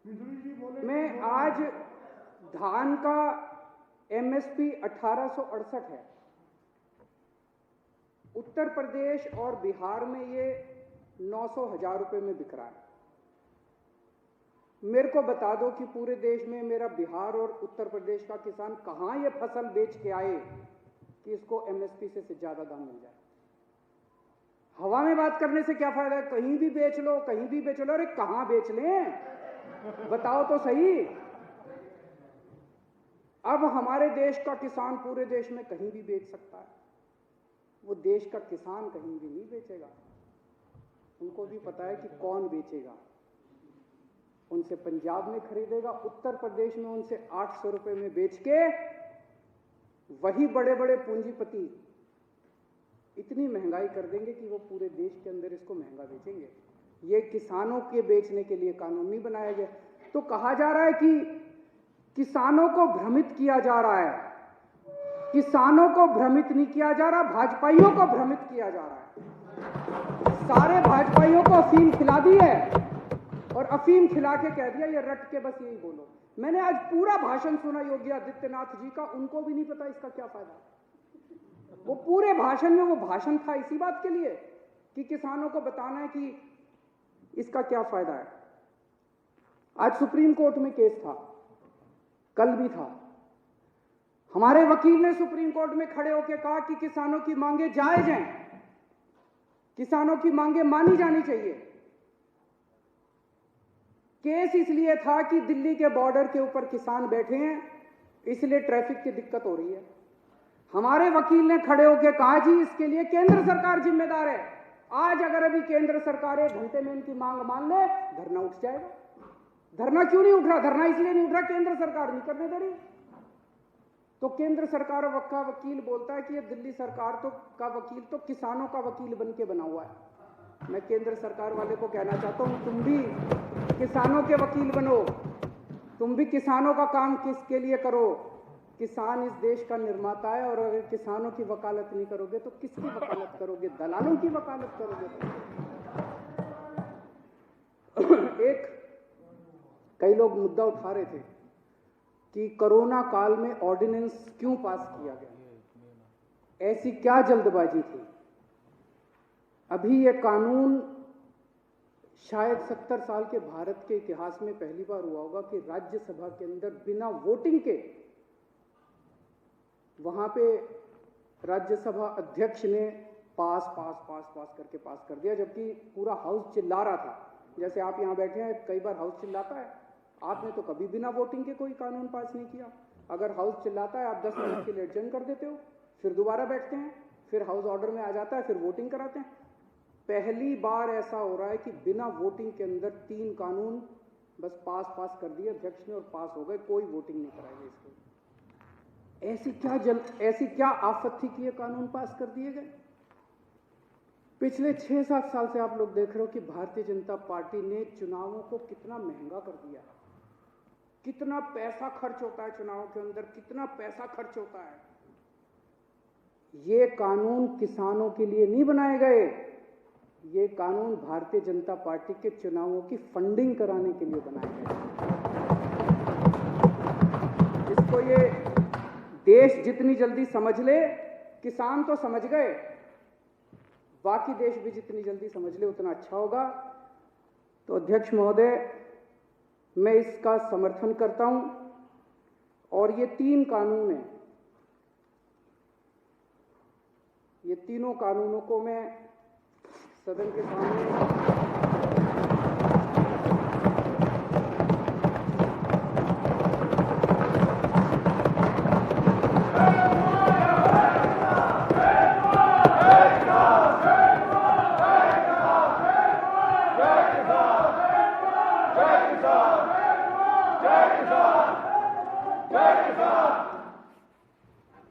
में आज धान का एमएसपी 1868 है। उत्तर प्रदेश और बिहार में ये 900,000 रुपए में बिक रहा है। मेरे को बता दो कि पूरे देश में मेरा बिहार और उत्तर प्रदेश का किसान कहां ये फसल बेच के आए कि इसको एमएसपी से ज्यादा दाम मिल जाए। हवा में बात करने से क्या फायदा है? कहीं भी बेच लो, कहीं भी बेच लो। अरे कहां बेच लें, बताओ तो सही। अब हमारे देश का किसान पूरे देश में कहीं भी बेच सकता है। वो देश का किसान कहीं भी नहीं बेचेगा। उनको भी पता है कि कौन बेचेगा। उनसे पंजाब में खरीदेगा, उत्तर प्रदेश में उनसे 800 रुपए में बेच के वही बड़े बड़े पूंजीपति इतनी महंगाई कर देंगे कि वो पूरे देश के अंदर इसको महंगा बेचेंगे। ये किसानों के बेचने के लिए कानून नहीं बनाया गया। तो कहा जा रहा है कि किसानों को भ्रमित किया जा रहा है। किसानों को भ्रमित नहीं किया जा रहा, भाजपाइयों को भ्रमित किया जा रहा है। सारे भाजपाइयों को अफीम खिला दी है और अफीम खिला के कह दिया ये रट के बस यही बोलो। मैंने आज पूरा भाषण सुना योगी आदित्यनाथ जी का, उनको भी नहीं पता इसका क्या फायदा। वो पूरे भाषण में वो भाषण था इसी बात के लिए कि किसानों को बताना है कि इसका क्या फायदा है। आज सुप्रीम कोर्ट में केस था, कल भी था। हमारे वकील ने सुप्रीम कोर्ट में खड़े होकर कहा कि किसानों की मांगे जायज हैं, किसानों की मांगे मानी जानी चाहिए। केस इसलिए था कि दिल्ली के बॉर्डर के ऊपर किसान बैठे हैं, इसलिए ट्रैफिक की दिक्कत हो रही है। हमारे वकील ने खड़े होकर कहा जी इसके लिए केंद्र सरकार जिम्मेदार है। आज अगर अभी केंद्र सरकार 1 घंटे में इनकी मांग मान ले, धरना उठ जाएगा। धरना क्यों नहीं उठ रहा? धरना इसलिए नहीं उठ रहा केंद्र सरकार नहीं करने दे रही। तो केंद्र सरकार का वकील बोलता है कि ये दिल्ली सरकार का वकील तो किसानों का वकील बन के बना हुआ है। मैं केंद्र सरकार वाले को कहना चाहता हूं, तुम भी किसानों के वकील बनो, तुम भी किसानों का काम किसके लिए करो। किसान इस देश का निर्माता है और अगर किसानों की वकालत नहीं करोगे तो किसकी वकालत करोगे? दलालों की वकालत करोगे। एक कई लोग मुद्दा उठा रहे थे कि कोरोना काल में ऑर्डिनेंस क्यों पास किया गया, ऐसी क्या जल्दबाजी थी। अभी यह कानून शायद 70 साल के भारत के इतिहास में पहली बार हुआ होगा कि राज्यसभा के अंदर बिना वोटिंग के वहां पे राज्यसभा अध्यक्ष ने पास करके पास कर दिया, जबकि पूरा हाउस चिल्ला रहा था। जैसे आप यहां बैठे हैं, कई बार हाउस चिल्लाता है, आपने तो कभी बिना वोटिंग के कोई कानून पास नहीं किया। अगर हाउस चिल्लाता है आप 10 मिनट के लिए एडजर्न कर देते हो, फिर दोबारा बैठते हैं, फिर हाउस ऑर्डर में आ जाता है, फिर वोटिंग कराते हैं। पहली बार ऐसा हो रहा है कि बिना वोटिंग के अंदर 3 कानून बस पास कर दिए अध्यक्ष ने और पास हो गए, कोई वोटिंग नहीं कराई इसको। ऐसी क्या आफत थी कि ये कानून पास कर दिए गए। पिछले 6-7 साल से आप लोग देख रहे हो कि भारतीय जनता पार्टी ने चुनावों को कितना महंगा कर दिया। कितना पैसा खर्च होता है चुनावों के अंदर, कितना पैसा खर्च होता है। ये कानून किसानों के लिए नहीं बनाए गए, ये कानून भारतीय जनता पार्टी के चुनावों की फंडिंग कराने के लिए बनाए गए। इसको ये देश जितनी जल्दी समझ ले, किसान तो समझ गए, बाकी देश भी जितनी जल्दी समझ ले उतना अच्छा होगा। तो अध्यक्ष महोदय, मैं इसका समर्थन करता हूं और ये 3 कानून हैं, ये तीनों कानूनों को मैं सदन के सामने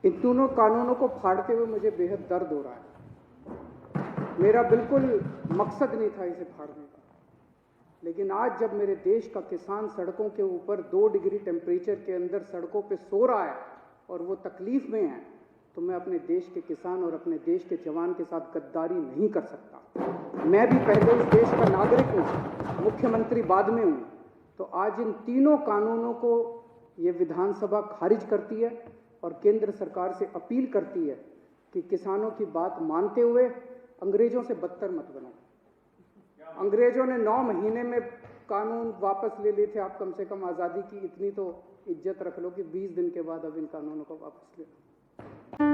इन दोनों कानूनों को फाड़ते हुए मुझे बेहद दर्द हो रहा है। मेरा बिल्कुल मकसद नहीं था इसे फाड़ने का, लेकिन आज जब मेरे देश का किसान सड़कों के ऊपर 2 डिग्री टेम्परेचर के अंदर सड़कों पे सो रहा है और वो तकलीफ में है, तो मैं अपने देश के किसान और अपने देश के जवान के साथ गद्दारी नहीं कर सकता। मैं भी पहले इस देश का नागरिक हूँ, मुख्यमंत्री बाद में हूँ। तो आज इन तीनों कानूनों को ये विधानसभा खारिज करती है और केंद्र सरकार से अपील करती है कि किसानों की बात मानते हुए अंग्रेजों से बदतर मत बनो। अंग्रेजों ने 9 महीने में कानून वापस ले लिए थे, आप कम से कम आज़ादी की इतनी तो इज्जत रख लो कि 20 दिन के बाद अब इन कानूनों को वापस ले लो।